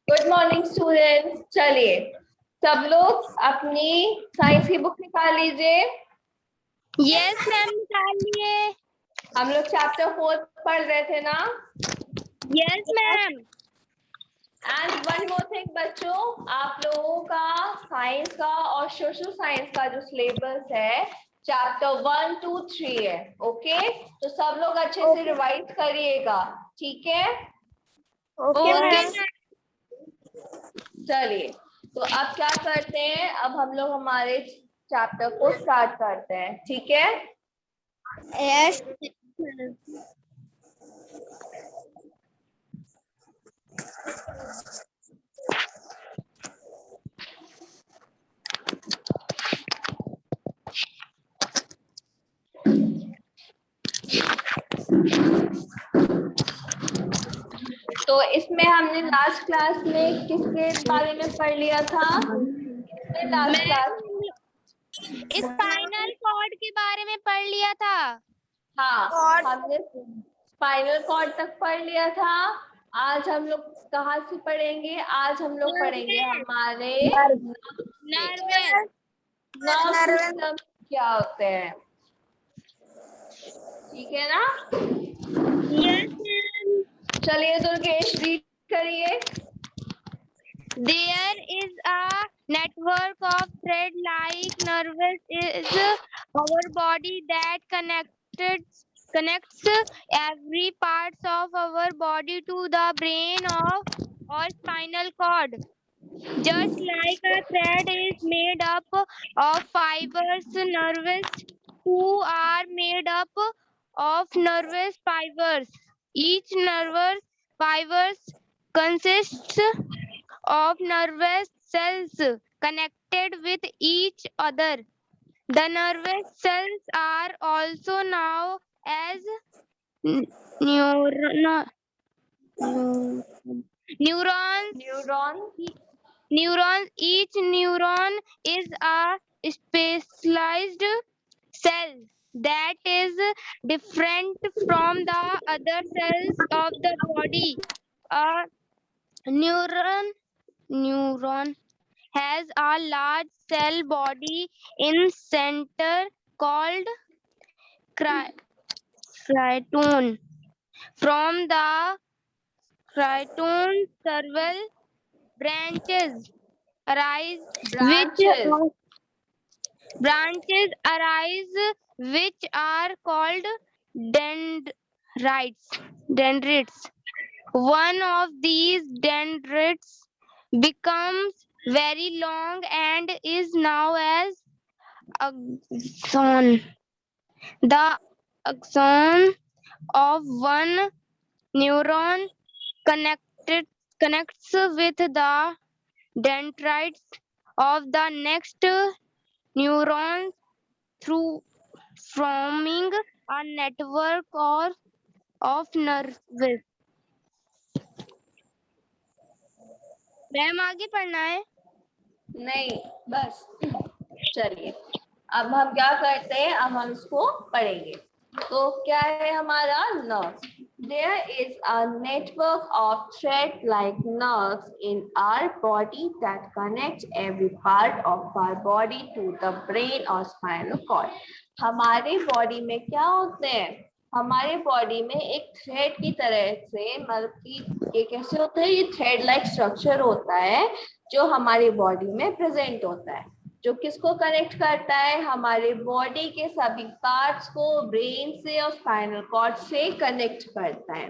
Good morning students. चलिए सब लोग अपनी साइंस की बुक निकाल लीजिए। यस मैम, निकाल लिए। हम लोग चैप्टर 4 पढ़ रहे थे ना। Yes ma'am. And one more thing बच्चों, आप लोगों का साइंस का और सोशल साइंस का जो सिलेबस है चैप्टर 1, 2, 3 है। ओके, तो सब लोग अच्छे से रिवाइज करिएगा, ठीक है? Okay ma'am. चलिए, तो अब क्या करते हैं, अब हम लोग हमारे चैप्टर को स्टार्ट करते हैं, ठीक है? यस। तो इसमें हमने लास्ट क्लास में किसके बारे में पढ़ लिया था? लास्ट क्लास स्पाइनल कॉर्ड के बारे में पढ़ लिया था। हाँ, हमने स्पाइनल कॉर्ड तक पढ़ लिया था। आज हम लोग कहाँ से पढ़ेंगे? आज हम लोग पढ़ेंगे हमारे नर्वस। नर्व सिस्टम क्या होते हैं, ठीक है ना? Yes ma'am. चलिए दुर्गेश रीड करिए। There is a network of thread-like nerves is our body that connects every parts of our body to the brain or spinal cord. Just like a thread is made up of fibers, nerves too are made up of nervous fibers. Each nervous fibers consists of nervous cells connected with each other. The nervous cells are also known as neuron, neurons. Neuron. Neurons. Each neuron is a specialized cell that is different from the other cells of the body. A neuron has a large cell body in center called striatum. From the striatum, several branches arise, branches. which are called dendrites. Dendrites. One of these dendrites becomes very long and is known as axon. The axon of one neuron connects with the dendrites of the next neuron through forming a network of nerves. Ma'am आगे पढ़ना है? नहीं, बस। चलिए, अब हम क्या करते हैं, अब हम इसको पढ़ेंगे। तो क्या है हमारा nerve? There is a network of thread-like nerves in our body that connects every part of our body to the brain or spinal cord. हमारे बॉडी में क्या होते हैं? हमारे बॉडी में एक थ्रेड की तरह से, मतलब कि ये कैसे होता है, ये थ्रेड लाइक स्ट्रक्चर होता है जो हमारी बॉडी में प्रेजेंट होता है, जो किसको कनेक्ट करता है? हमारे बॉडी के सभी पार्ट्स को ब्रेन से और स्पाइनल कॉर्ड से कनेक्ट करता है।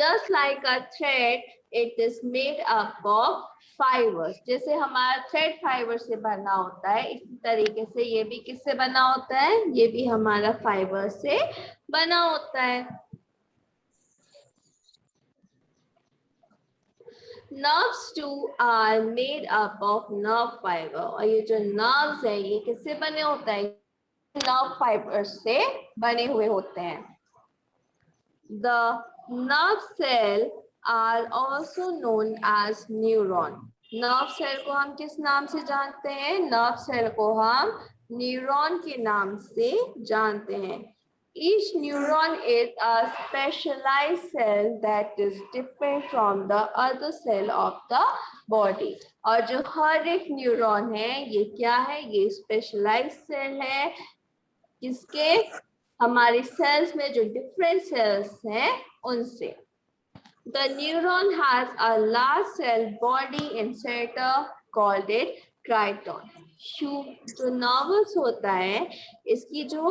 Just like a thread, it is made up of fibres. जैसे हमारा थ्रेड फाइबर से बना होता है, इसी तरीके से ये भी किससे बना होता है? ये भी हमारा फाइबर से बना होता है। Nerves too are made up of nerve fiber। और ये जो nerves है ये किससे बने होता है? nerve fibers से बने हुए होते हैं। The nerve cell are also known as neuron। nerve cell को हम किस नाम से जानते हैं? nerve cell को हम न्यूरॉन के नाम से जानते हैं। Each neuron is a specialized cell that is different from the other cell of the body. और जो हर एक न्यूरॉन है ये क्या है, ये स्पेशलाइज्ड सेल है किसके, हमारे सेल्स में जो डिफरेंट सेल्स हैं उनसे. The neuron has a large cell body inserter called it क्राइटॉन. जो नर्वस होता है इसकी जो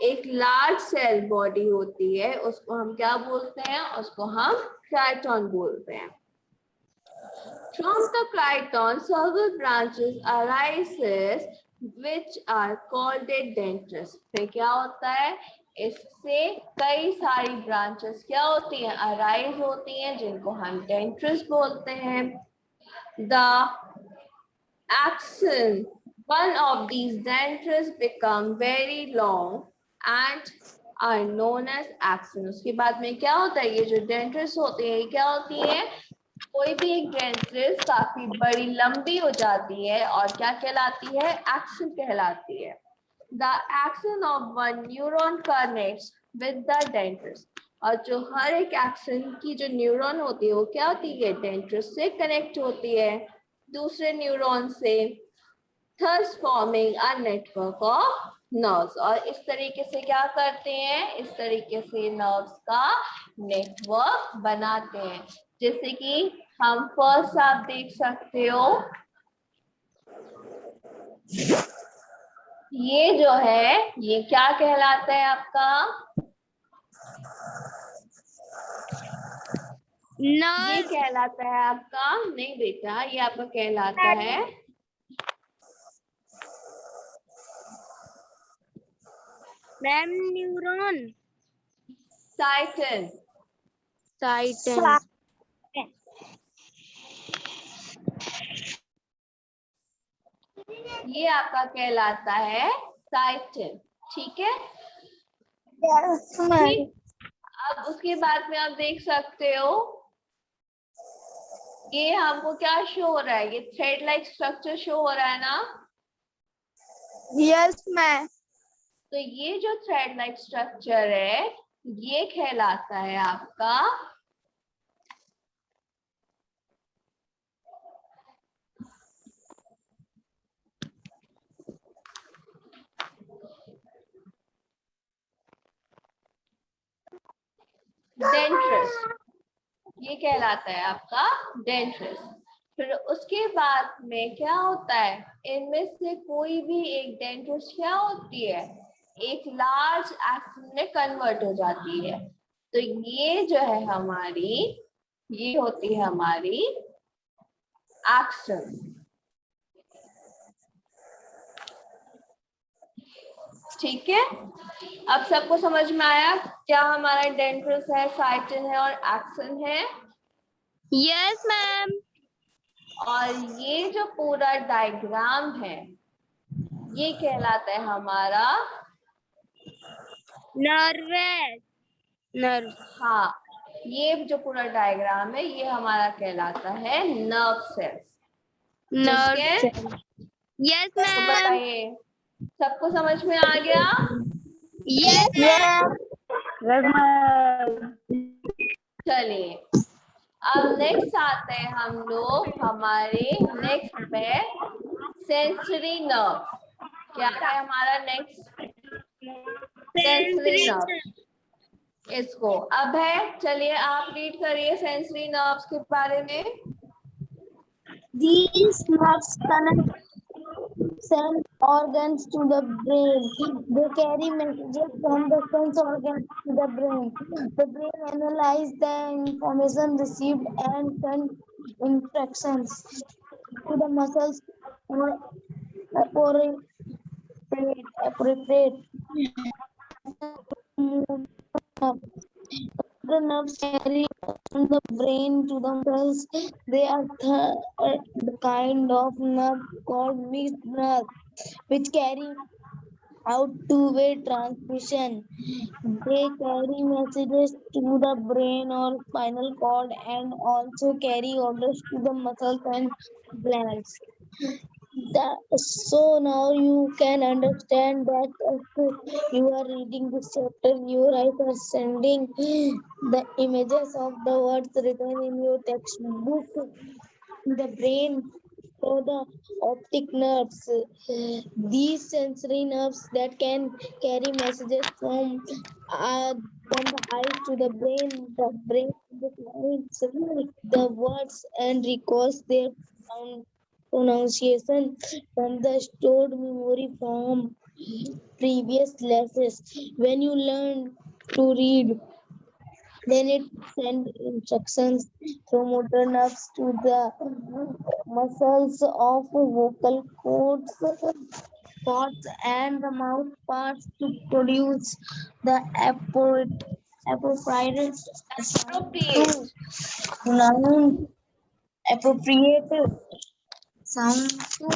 एक लार्ज सेल बॉडी होती है उसको हम क्या बोलते हैं, उसको हम क्राइटॉन बोलते हैं. From the crichton several branches arises which are called dendrits. फिर क्या होता है, इससे कई सारी ब्रांचेस क्या होती हैं, अराइज होती हैं जिनको हम डेंड्रिट्स बोलते हैं. The axon, one of these dendrits become very long and are known as axon. उसके बाद में क्या होता है, ये जो डेंड्रिट्स होती है ये क्या होती है, कोई भी एक डेंड्रिट्स काफी बड़ी लंबी हो जाती है और क्या कहलाती है, एक्सन कहलाती है. The axon of one neuron connects with the dendrites. और जो हर एक एक्सन की जो न्यूरॉन होती है वो क्या होती है, डेंड्रिट्स से कनेक्ट होती है दूसरे न्यूरॉन से, thus forming a network of nerves. और इस तरीके से क्या करते हैं, इस तरीके से नर्व्स का नेटवर्क बनाते हैं. जैसे कि हम फर्स्ट आप देख सकते हो, ये जो है ये क्या कहलाता है आपका, ये कहलाता है आपका, नहीं बेटा ये आपका कहलाता है मैम न्यूरॉन, साइटन. साइटन. ये आपका कहलाता है साइटन. ठीक है. अब उसके बाद में आप देख सकते हो ये हमको क्या शो हो रहा है, ये थ्रेड लाइक स्ट्रक्चर शो हो रहा है ना. Yes ma'am. तो ये जो थ्रेड लाइक स्ट्रक्चर है ये कहलाता है आपका डेंड्रिट्स. ये कहलाता है आपका डेंड्रिट्स. फिर उसके बाद में क्या होता है, इनमें से कोई भी एक डेंड्रिट्स क्या होती है, एक लार्ज एक्सन में कन्वर्ट हो जाती है. तो ये जो है हमारी, ये होती है हमारी एक्सन. ठीक है. अब सबको समझ में आया क्या हमारा डेंड्रिट्स है, साइटन है और एक्सन है. Yes ma'am. और ये जो पूरा डायग्राम है ये कहलाता है हमारा नर्वस. नर्व. हाँ, ये जो पूरा डायग्राम है ये हमारा कहलाता है नर्व सेल्स. नर्व. यस तो मैम. बताइए सबको समझ में आ गया. Yes ma'am. चलिए अब नेक्स्ट आते हैं हम लोग हमारे नेक्स्ट पे, सेंसरी नर्व. क्या है हमारा नेक्स्ट, सेंसरी नर्व. इसको अब है, चलिए आप रीड करिए सेंसरी नर्व्स के बारे में. These nerves connect sense organs to the brain. They carry messages from the sense organs to the brain. The brain analyzes the information received and sends instructions to the muscles for appropriate the nerves carry from the brain to the muscles. They are the kind of nerve called mixed nerve, which carry out two-way transmission. They carry messages to the brain or spinal cord and also carry orders to the muscles and glands. So now you can understand that if you are reading this chapter, your eyes are sending the images of the words written in your textbook. The brain through the optic nerves. These sensory nerves that can carry messages from the eyes to the brain. The brain decides the words and records their pronunciation from the stored memory from previous lessons. When you learn to read, then it sends instructions from motor nerves to the muscles of vocal cords and the mouth parts to produce the appropriate sound Appropriate. to pronounce appropriate sound to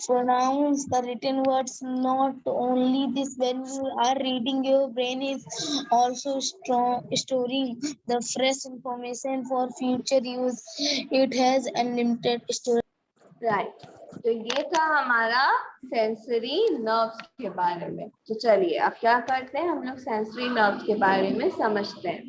pronounce the written words. Not only this, when you are reading, your brain is also storing the fresh information for future use. It has unlimited storage. Right तो ये था हमारा sensory nerves के बारे में। तो चलिए अब क्या करते हैं, हम लोग सेंसरी नर्व्स के बारे में समझते हैं।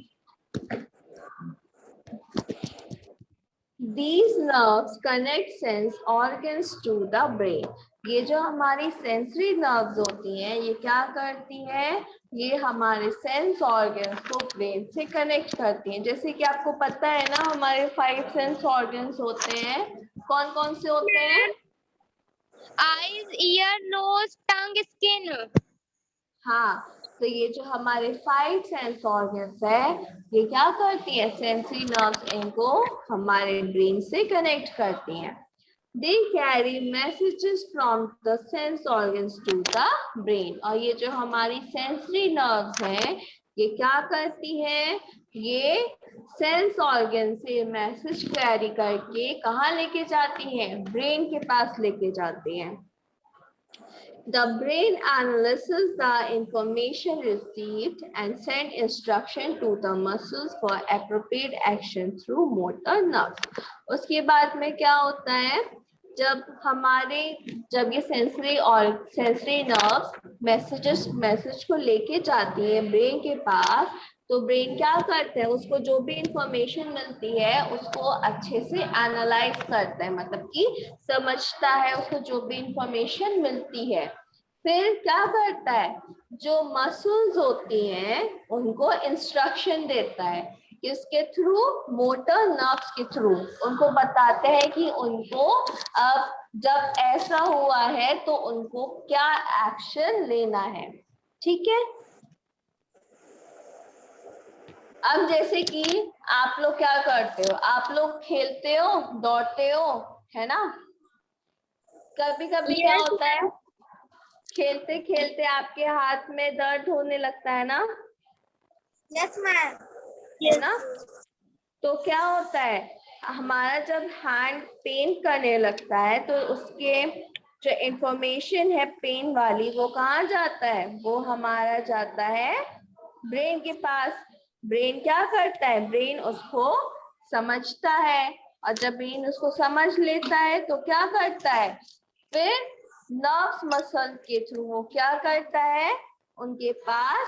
These nerves connect sense organs to the brain. ये जो हमारी सेंसरी नर्व्स होती हैं, ये क्या करती हैं, ये हमारे सेंस ऑर्गन्स को ब्रेन से कनेक्ट करती हैं। जैसे कि आपको पता है ना, हमारे 5 सेंस ऑर्गन्स होते हैं। कौन कौन से होते हैं? eyes, ear, nose, tongue, skin. हाँ, तो ये जो हमारे 5 सेंस ऑर्गन्स है, ये क्या करती है, सेंसरी नर्व्स इनको हमारे ब्रेन से कनेक्ट करती हैं। They carry messages from the sense organs to the brain. और ये जो हमारी सेंसरी नर्व्स हैं, ये क्या करती हैं, ये सेंस ऑर्गन से मैसेज कैरी करके कहाँ लेके जाती हैं, ब्रेन के पास लेके जाती हैं। The brain analyzes the information received and send instruction to the muscles for appropriate action through motor nerves. उसके बाद में क्या होता है, जब ये सेंसरी नर्व्स मैसेज को लेके जाती है ब्रेन के पास, तो ब्रेन क्या करता है, उसको जो भी इंफॉर्मेशन मिलती है उसको अच्छे से एनालाइज करता है, मतलब कि समझता है उसको जो भी इंफॉर्मेशन मिलती है। फिर क्या करता है, जो मसल्स होती हैं उनको इंस्ट्रक्शन देता है, किसके थ्रू, मोटर नर्व्स के थ्रू। उनको बताते हैं कि उनको अब जब ऐसा हुआ है तो उनको क्या एक्शन लेना है। ठीक है, अब जैसे कि आप लोग क्या करते हो, आप लोग खेलते हो, दौड़ते हो, है ना। कभी कभी क्या होता है, खेलते खेलते आपके हाथ में दर्द होने लगता है ना। Yes ma'am. है ना, तो क्या होता है, हमारा जब हैंड पेन करने लगता है तो उसके जो इंफॉर्मेशन है पेन वाली, वो कहाँ जाता है, वो हमारा जाता है ब्रेन के पास। ब्रेन क्या करता है, ब्रेन उसको समझता है, और जब ब्रेन उसको समझ लेता है तो क्या करता है, फिर नर्व्स मसल के थ्रू वो क्या करता है, उनके पास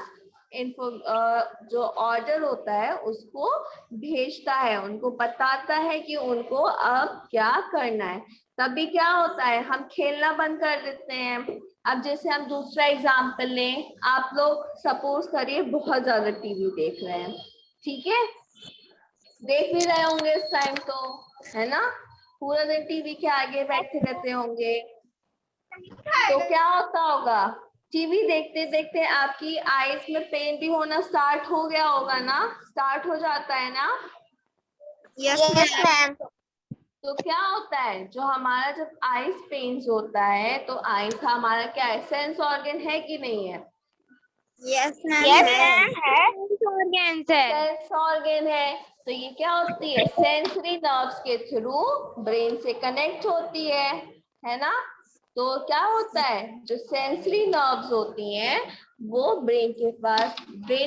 जो ऑर्डर होता है उसको भेजता है, उनको बताता है कि उनको अब क्या करना है। तभी क्या होता है, हम खेलना बंद कर देते हैं। अब जैसे हम दूसरा एग्जाम्पल लें, आप लोग सपोज करिए बहुत ज्यादा टीवी देख रहे हैं, ठीक है, देख भी रहे होंगे इस टाइम तो, है ना, पूरा दिन टीवी के आगे बैठे रहते होंगे। तो क्या होता होगा, टीवी देखते देखते आपकी आईज में पेन भी होना स्टार्ट हो गया होगा ना, स्टार्ट हो जाता है ना। Yes ma'am. तो क्या होता है, जो हमारा जब आईज पेन्स होता है तो आईज हमारा क्या है, सेंस ऑर्गन है कि नहीं है। Yes ma'am. सेंस ऑर्गन है, तो ये क्या होती है, सेंसरी नर्व्स के थ्रू ब्रेन से कनेक्ट होती है ना। तो क्या होता है, जो सेंसरी नर्व्स होती हैं वो ब्रेन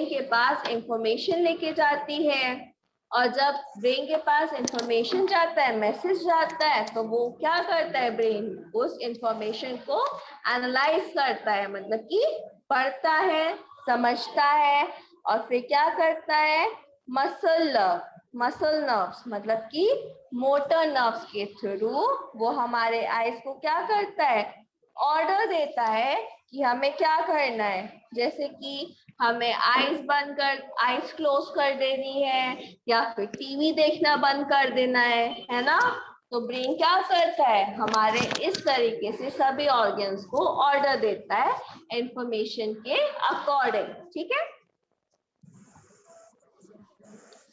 के पास इंफॉर्मेशन लेके जाती है, और जब ब्रेन के पास इंफॉर्मेशन जाता है, मैसेज जाता है, तो वो क्या करता है, ब्रेन उस इंफॉर्मेशन को एनालाइज करता है, मतलब कि पढ़ता है, समझता है, और फिर क्या करता है, मसल नर्व्स मतलब कि मोटर नर्व्स के थ्रू वो हमारे आईज को क्या करता है, ऑर्डर देता है कि हमें क्या करना है। जैसे कि हमें आईज क्लोज कर देनी है, या फिर टीवी देखना बंद कर देना है ना। तो ब्रेन क्या करता है, हमारे इस तरीके से सभी ऑर्गन्स को ऑर्डर देता है इंफॉर्मेशन के अकॉर्डिंग। ठीक है।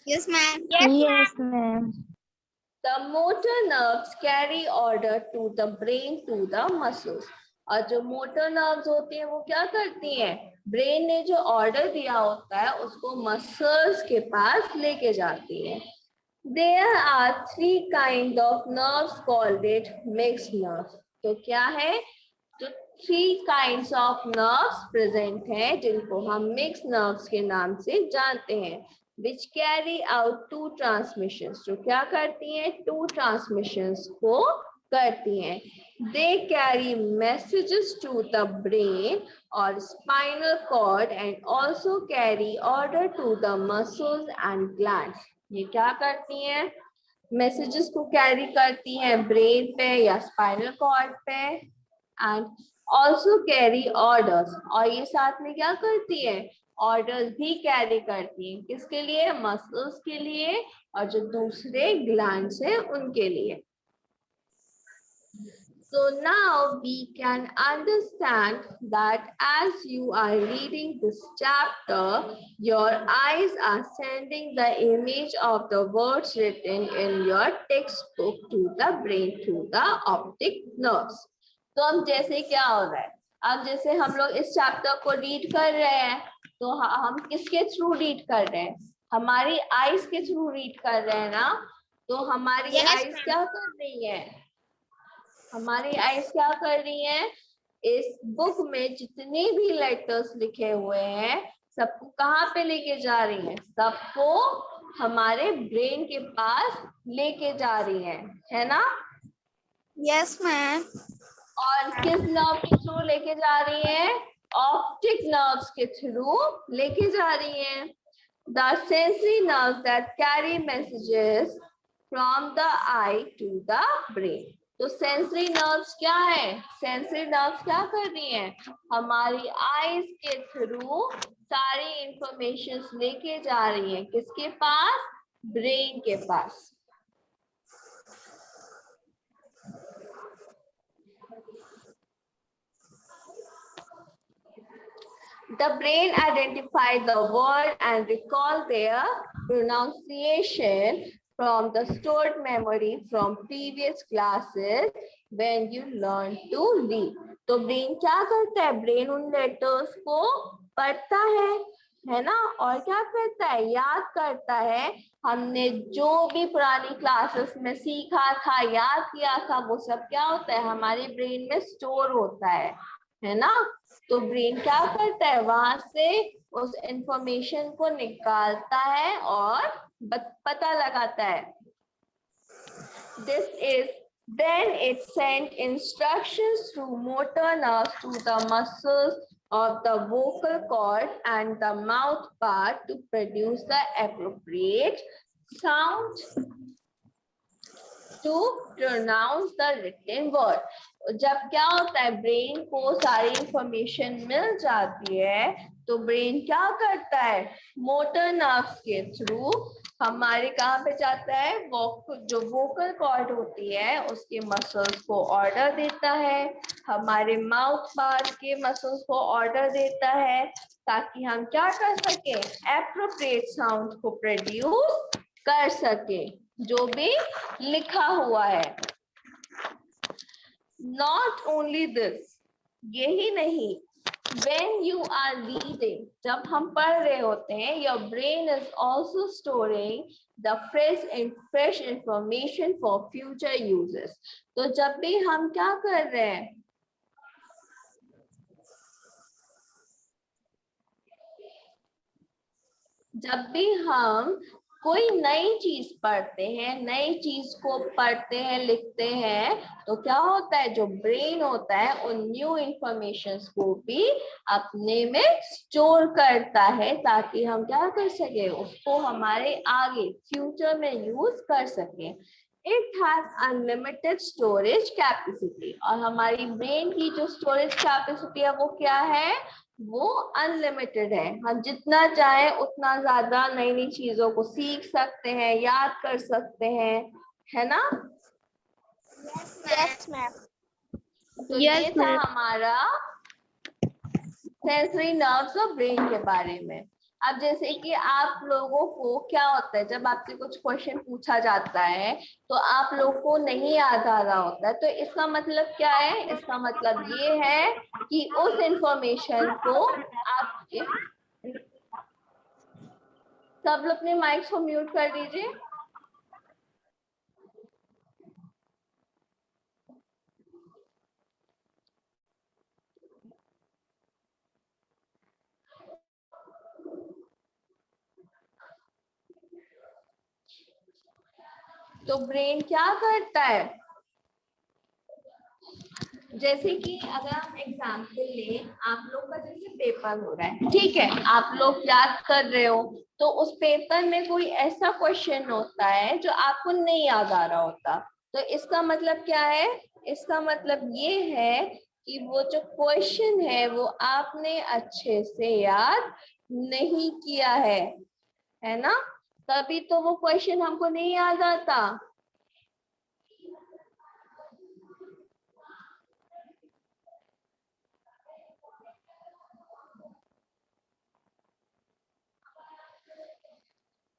Yes, ma'am. Yes, ma'am. The motor nerves carry order to the brain to the muscles. और जो मोटर नर्व्स होती हैं वो क्या करती हैं, ब्रेन ने जो ऑर्डर दिया होता है उसको मसल्स के पास लेके जाती है। There are 3 kind of nerves called it mixed nerves. तो क्या है, तो 3 kinds of nerves present हैं जिनको हम mixed nerves के नाम से जानते हैं, which carry out 2 transmissions. जो क्या करती हैं, 2 transmissions को करती हैं। They carry messages to the brain or spinal cord and also carry order to the muscles and glands. ये क्या करती हैं, मैसेजेस को कैरी करती हैं ब्रेन पे या स्पाइनल कॉर्ड पे, एंड ऑल्सो कैरी ऑर्डर्स, और ये साथ में क्या करती है, ऑर्डर्स भी कैरी करती हैं, किसके लिए, मसल्स के लिए, और जो दूसरे ग्लैंड्स हैं उनके लिए। So now we can understand that as you are reading this chapter, your eyes are sending the image of the words written in your textbook to the brain through the optic nerves. तो अब जैसे क्या हो रहा है, अब जैसे हम लोग इस चैप्टर को रीड कर रहे हैं, तो हम किसके थ्रू रीड कर रहे हैं, हमारी आईज के थ्रू रीड कर रहे हैं ना। तो हमारी आईज क्या कर रही है, हमारी आईज क्या कर रही हैं, इस बुक में जितने भी लेटर्स लिखे हुए हैं सबको कहाँ पे लेके जा रही हैं, सबको हमारे ब्रेन के पास लेके जा रही हैं, है ना। Yes, ma'am. और किस नर्व के थ्रू लेके जा रही हैं, ऑप्टिक नर्व्स के थ्रू लेके जा रही हैं। The sensory nerves that carry messages from the eye to the brain. तो सेंसरी नर्व्स क्या है, सेंसरी नर्व्स क्या कर रही हैं, हमारी आईज के थ्रू सारी इंफॉर्मेशन लेके जा रही हैं, किसके पास, ब्रेन के पास। The brain identify the word and recall their pronunciation from the stored memory from previous classes when you learn to read. तो ब्रेन क्या करता है, ब्रेन उन लेटर्स को पढ़ता है ना, और क्या करता है, याद करता है, हमने जो भी पुरानी क्लासेस में सीखा था, याद किया था, वो सब क्या होता है, हमारे ब्रेन में स्टोर होता है ना। तो ब्रेन क्या करता है, वहां से उस इंफॉर्मेशन को निकालता है और पता लगाता है। This is then it sent instructions through motor nerves to the muscles of the vocal cord and the mouth part to produce the appropriate sound to pronounce the written word. जब क्या होता है, ब्रेन को सारी information मिल जाती है, तो brain क्या करता है, मोटर नर्व्स के थ्रू हमारे कहाँ पे जाता है, जो वोकल कॉर्ड होती है उसके मसल्स को ऑर्डर देता है, हमारे माउथ पार्ट के मसल्स को ऑर्डर देता है, ताकि हम क्या कर सके, एप्रोप्रिएट साउंड को प्रोड्यूस कर सके जो भी लिखा हुआ है। Not only this, यही नहीं, when you are reading, जब हम पढ़ रहे होते हैं, your brain is also storing the fresh information for future uses. तो जब भी हम क्या कर रहे हैं, जब भी हम कोई नई चीज पढ़ते हैं, नई चीज को पढ़ते हैं, लिखते हैं, तो क्या होता है, जो ब्रेन होता है उन न्यू इंफॉर्मेशन को भी अपने में स्टोर करता है, ताकि हम क्या कर सके, उसको हमारे आगे फ्यूचर में यूज कर सके। It has unlimited storage capacity, और हमारी ब्रेन की जो स्टोरेज कैपेसिटी है वो क्या है, वो अनलिमिटेड है। हम जितना चाहे उतना ज्यादा नई नई चीजों को सीख सकते हैं, याद कर सकते हैं, है ना। Yes, ma'am. तो Yes, ये था ma'am. हमारा सेंसरी नर्व्स और ब्रेन के बारे में। अब जैसे कि आप लोगों को क्या होता है, जब आपसे कुछ क्वेश्चन पूछा जाता है तो आप लोगों को नहीं याद आ रहा होता है, तो इसका मतलब क्या है, इसका मतलब ये है कि उस इंफॉर्मेशन को आपके, सब लोग अपने माइक्स को म्यूट कर दीजिए। तो ब्रेन क्या करता है, जैसे कि अगर हम एग्जाम्पल लें, आप लोग का जैसे पेपर हो रहा है, ठीक है, आप लोग याद कर रहे हो, तो उस पेपर में कोई ऐसा क्वेश्चन होता है जो आपको नहीं याद आ रहा होता, तो इसका मतलब क्या है, इसका मतलब ये है कि वो जो क्वेश्चन है वो आपने अच्छे से याद नहीं किया है ना, तभी तो वो क्वेश्चन हमको नहीं याद आता।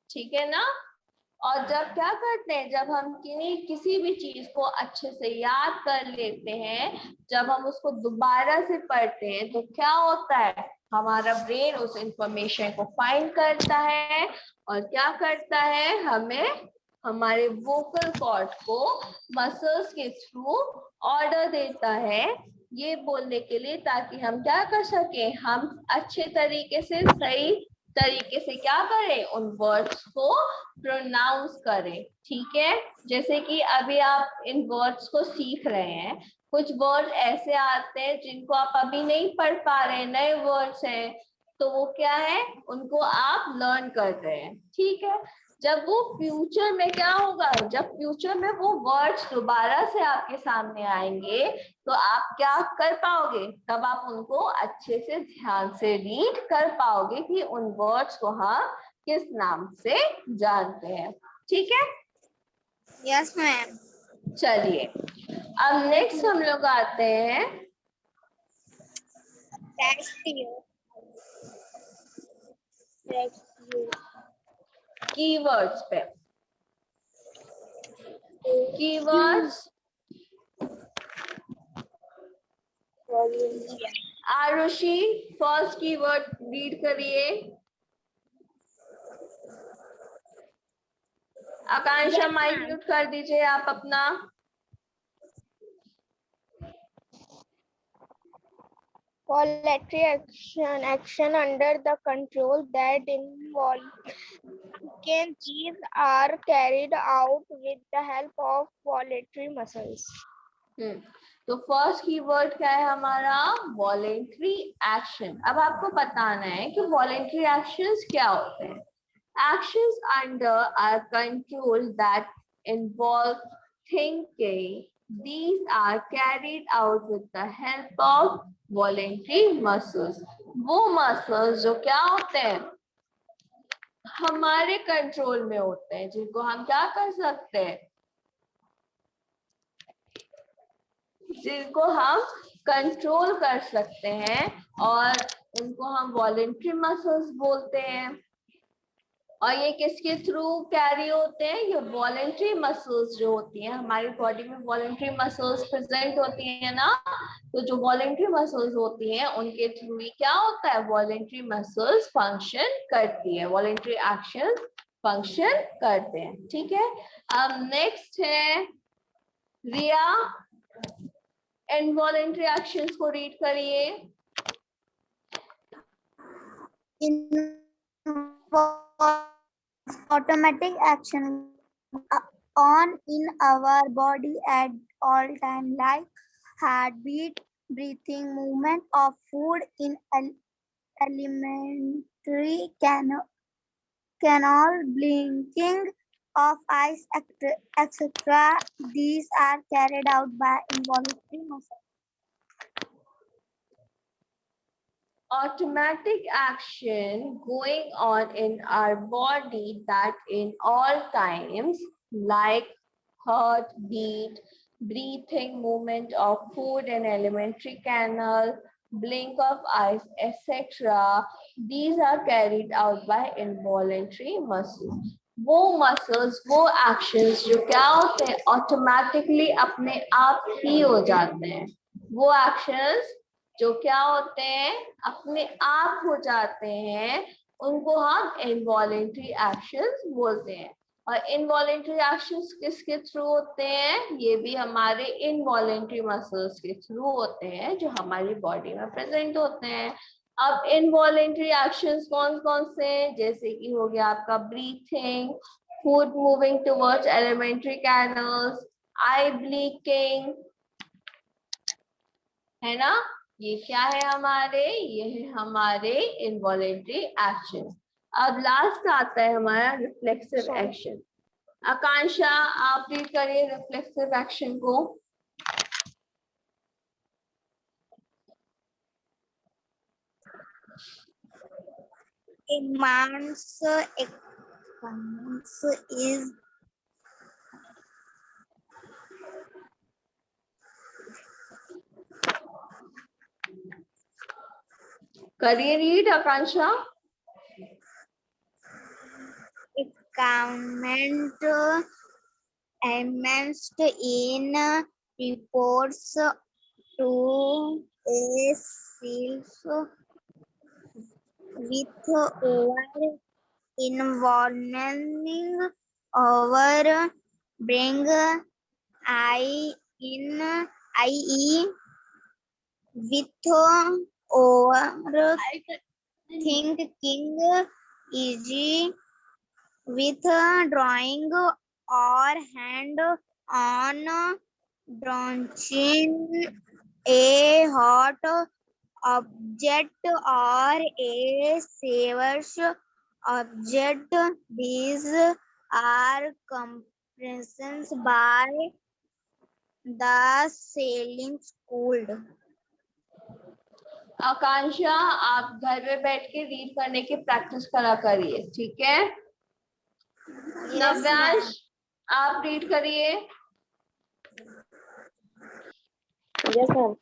ठीक है ना। और जब क्या करते हैं, जब हम किसी भी चीज को अच्छे से याद कर लेते हैं, जब हम उसको दोबारा से पढ़ते हैं, तो क्या होता है, हमारा ब्रेन उस इंफॉर्मेशन को फाइंड करता है और क्या करता है, हमें हमारे वोकल कॉर्ड को मसल्स के थ्रू ऑर्डर देता है ये बोलने के लिए, ताकि हम क्या कर सके, हम अच्छे तरीके से, सही तरीके से क्या करें, उन वर्ड्स को प्रोनाउंस करें। ठीक है, जैसे कि अभी आप इन वर्ड्स को सीख रहे हैं, कुछ वर्ड ऐसे आते हैं जिनको आप अभी नहीं पढ़ पा रहे, नए वर्ड्स हैं, तो वो क्या है, उनको आप लर्न कर रहे हैं। ठीक है, जब वो फ्यूचर में क्या होगा, जब फ्यूचर में वो वर्ड्स दोबारा से आपके सामने आएंगे, तो आप क्या कर पाओगे, तब आप उनको अच्छे से ध्यान से रीड कर पाओगे कि उन वर्ड्स को हम किस नाम से जानते हैं। ठीक है, Yes, ma'am. चलिए अब नेक्स्ट हम लोग आते हैं That's you. That's you. Keywords पे। Keywords, Arushi first keyword read करिए। आकांक्षा माइक म्यूट कर दीजिए आप अपना। Voluntary action under the control that involve these are carried out with the help of voluntary muscles. तो फर्स्ट कीवर्ड क्या है हमारा, वॉलेंट्री एक्शन। अब आपको बताना है कि वॉलेंट्री एक्शंस क्या होते हैं। Actions under our control that involve thinking, these are carried out with the help of voluntary muscles। वो मसल्स जो क्या होते हैं, हमारे कंट्रोल में होते हैं, जिनको हम क्या कर सकते हैं, जिनको हम कंट्रोल कर सकते हैं, और उनको हम वॉलेंट्री मसल्स बोलते हैं। और ये किसके थ्रू कैरी होते हैं, ये वॉलेंट्री मसल्स जो होती हैं हमारी बॉडी में, वॉलेंट्री मसल्स प्रेजेंट होती है ना, तो जो वॉलेंट्री मसल्स होती हैं उनके थ्रू ही क्या होता है, वॉलेंट्री मसल्स फंक्शन करती है, वॉलेंट्री एक्शन फंक्शन करते हैं। ठीक है, अब नेक्स्ट है रिया, इनवॉलेंट्री एक्शंस को रीड करिए। automatic action on in our body at all time, like heartbeat, breathing, movement of food in elementary canal, blinking of eyes, etc. These are carried out by involuntary muscles. Automatic action going on in our body that in all times, like heartbeat, breathing, movement of food and alimentary canal, blink of eyes, etc. These are carried out by involuntary muscles. वो muscles, वो actions जो क्या होते हैं, automatically अपने आप ही हो जाते हैं. वो एक्शंस जो क्या होते हैं, अपने आप हो जाते हैं, उनको हम इनवॉलेंट्री एक्शंस बोलते हैं. और इनवॉलेंट्री एक्शंस किसके थ्रू होते हैं? ये भी हमारे इनवॉलेंट्री मसल्स के थ्रू होते हैं जो हमारी बॉडी में प्रेजेंट होते हैं. अब इनवॉलेंट्री एक्शंस कौन कौन से हैं? जैसे कि हो गया आपका breathing, food moving towards alimentary canals, eye blinking, है ना. ये क्या है हमारे? ये है हमारे इनवॉलेंट्री एक्शन. अब लास्ट आता है हमारा रिफ्लेक्सिव एक्शन. आकांक्षा, आप रीड करिए रिफ्लेक्सिव एक्शन को. A man's is करिए read Akanksha. comment amongst in reports to a self with over involving over bring I in IE with over thinking easy with drawing or hand on branching a hot object or a savage object. These are comprehensions by the sailing school. आकांक्षा, आप घर में बैठ के read करने की practice करा करिए, ठीक है. नव्यांश, आप रीड करिए. Yes, ma'am.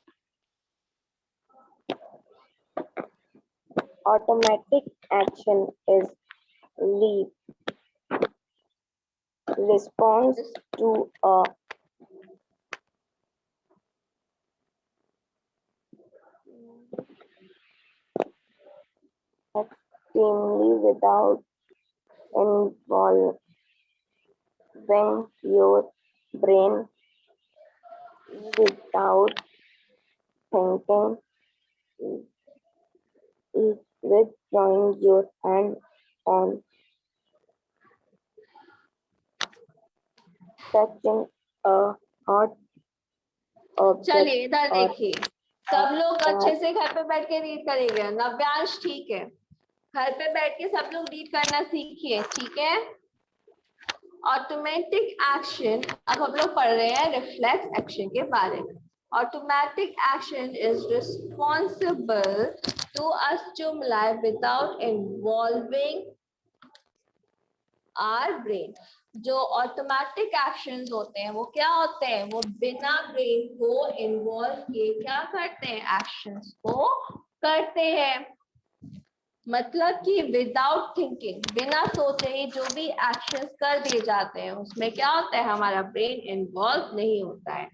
Automatic action is lead response to a extremely without involving your brain, without thinking, withdrawing your hand on touching a hot object. चलिए इधर और देखिए, सब लोग अच्छे से घर पे बैठ के रीड करेंगे. नव्यांश, ठीक है, घर पे बैठ के सब लोग रीड करना सीखिए, ठीक है. ऑटोमेटिक एक्शन, अब हम लोग पढ़ रहे हैं रिफ्लेक्स एक्शन के बारे में. Automatic action is responsible to a stimuli without involving our brain. जो ऑटोमेटिक एक्शंस होते हैं वो क्या होते हैं? वो बिना ब्रेन को इन्वॉल्व किए क्या करते हैं? एक्शंस को करते हैं. मतलब कि विदाउट थिंकिंग, बिना सोचे ही जो भी एक्शंस कर दिए जाते हैं उसमें क्या होता है? हमारा ब्रेन इन्वॉल्व नहीं होता है.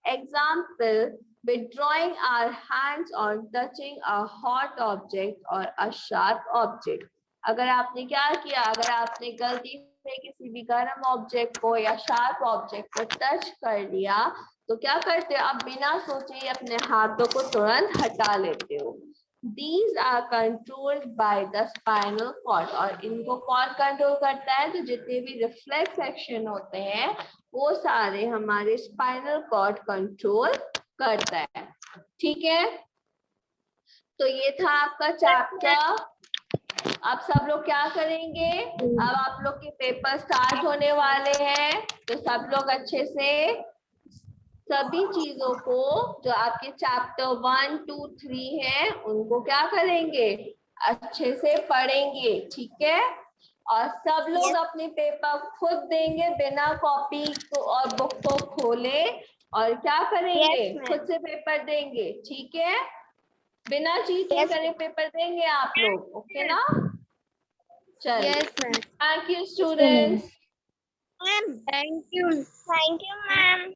Example, withdrawing our hands on touching a hot object or a sharp object. अगर आपने क्या किया, अगर आपने गलती से किसी भी गर्म ऑब्जेक्ट को या शार्प ऑब्जेक्ट को टच कर लिया तो क्या करते हो? आप बिना सोचे ही अपने हाथों को तुरंत हटा लेते हो. These are controlled by the spinal cord. और इनको कौन कंट्रोल करता है? तो जितने भी रिफ्लेक्स एक्शन होते हैं वो सारे हमारे स्पाइनल कॉर्ड कंट्रोल करता है। ठीक है, तो ये था आपका चैप्टर। अब सब लोग क्या करेंगे? अब आप लोग के पेपर स्टार्ट होने वाले हैं, तो सब लोग अच्छे से सभी चीजों को जो आपके चैप्टर 1, 2, 3 है उनको क्या करेंगे? अच्छे से पढ़ेंगे। ठीक है, और सब लोग अपने पेपर खुद देंगे बिना कॉपी को और बुक को खोले, और क्या करेंगे? Yes, ma'am. खुद से पेपर देंगे। ठीक है, बिना चीटिंग करे पेपर देंगे आप लोग। ओके ना? चलिए, Yes, ma'am. Thank you students. Thank you. Thank you, ma'am.